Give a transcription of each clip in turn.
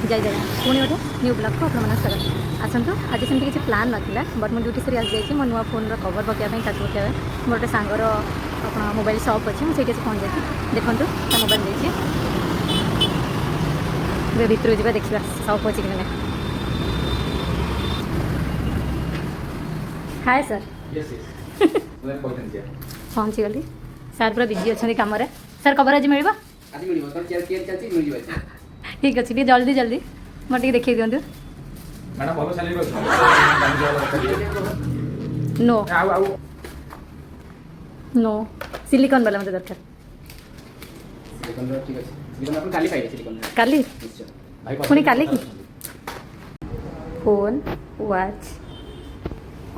जय जय पुणी गोटे न्यू ब्लॉग को आपने स्वागत आसतु आज सेमती किसी प्लान नाला बट मुझे ड्यूटी सरी आज मो नुआ फोन कवर पकाई छात पकाई मोर गोटे सांगर आप मोबाइल शॉप अच्छी मुझे पहुँच जाती देखूँ ता मोबाइल देखिए भितर जा देखा शॉप अच्छी कि ना। हाय सर पहुँची गली सार पूरा बिजी अच्छा कम सर कवर आज मिल ठीक अच्छे जल्दी जल्दी मैं देखिए दिखाँ नो नो सिलिकॉन वाला मतलब दरकार काली पुणी काली की phone watch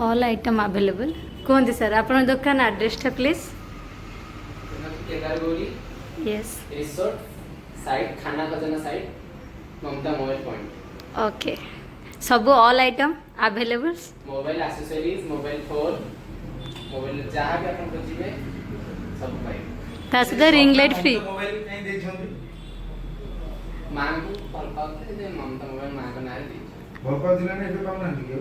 all item available कहते सर आप दुकान एड्रेस प्लीज यस साइड खाना खजाना साइड ममता मोबाइल पॉइंट ओके सब all item available mobile accessories mobile phone mobile जहाँ भी अपन खोजिबे सब पाइबे ता सहित रिंग लाइट फ्री मोबाइल नहीं देछोंदी मां को कॉल पाते जे ममता मोबाइल मां को नारे दी भोपा जिला ने एबे काम नाही कियो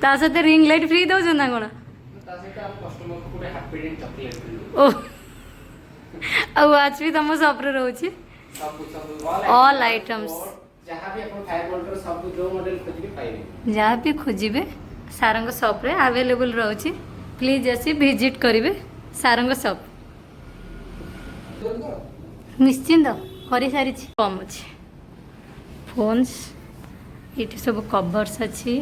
ता सहित रिंग लाइट फ्री दो ना कोन ता सहित आप कस्टमर को पूरे हैप्पी डेंट चॉकलेट ओ आज भी तुम सप्रे रोचे ऑल आइटम्स जहाँ भी अपन फायर वोल्टर सब जो मॉडल खोजिबे पाइबे जहाँ भी खोजिबे सारंग शॉप रे अवेलेबल रोचे प्लीज आसी विजिट करिवे सारंग शॉप निश्चिंत करी सारी कम अच्छे फोन्स ये सब कवर्स अच्छी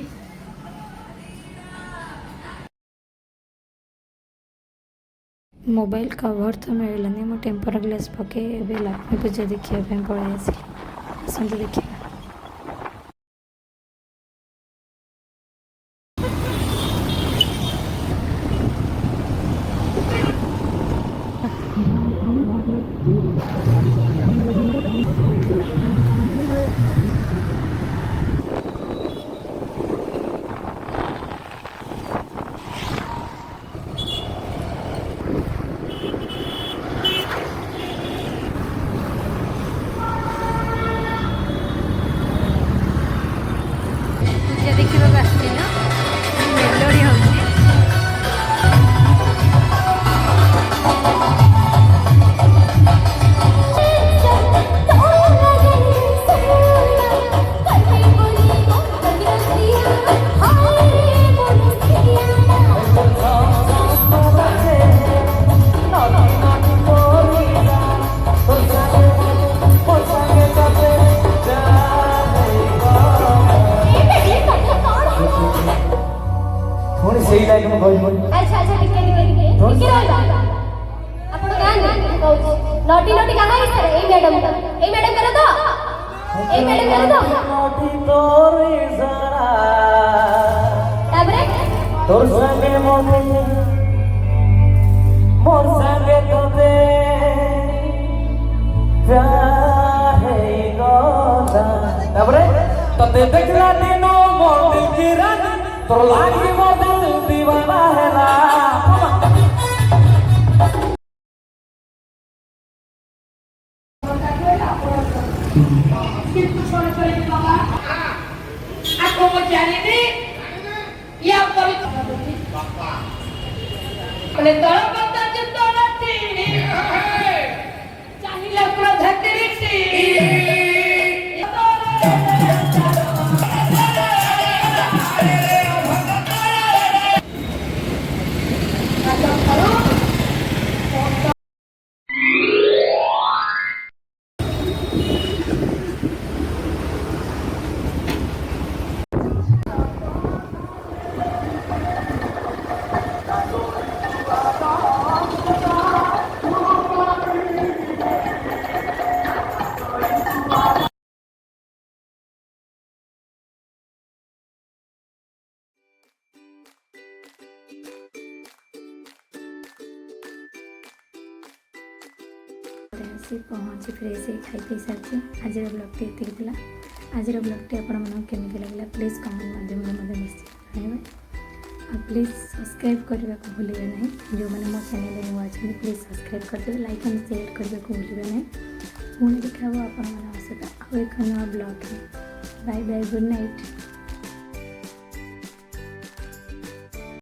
मोबाइल कवर तो मिलनी मो टेम्पर ग्लास पके लक्ष्मी पूजा देखा पड़े आसते देखिए देखा मेलोडी हूँ अच्छा अच्छा ठीक है आपण गान नोटी नोटी कहां है सर ए मैडम करो तो नोटी तोरी जरा ताबरे तोर संगे मोर संगे तो दे जाहे गोदा ताबरे तते देखला दिनो मोर दिल की रानी तोर लागी मोर दिल दीवाना है ना aku mencari ini yang paling oleh tolong kata cinta nanti cahilah produk diri आसी पहुँची फ्रेश खाई पी सारी आज ब्लॉगटी ये आज ब्लॉगटी आपमती लगे प्लीज कमेंट माध्यम निश्चित जानवे प्लीज सब्सक्राइब करने को भूलिए ना जो मैंने मो चैनल नुआ अच्छे प्लीज सब्सक्राइब करदे लाइक एंड शेयर करने को भूलिए ना पुणी देखा आप सहित ଆଉ ଏକ ନୂଆ ବ୍ଲଗ୍ରେ। Bye bye, good night.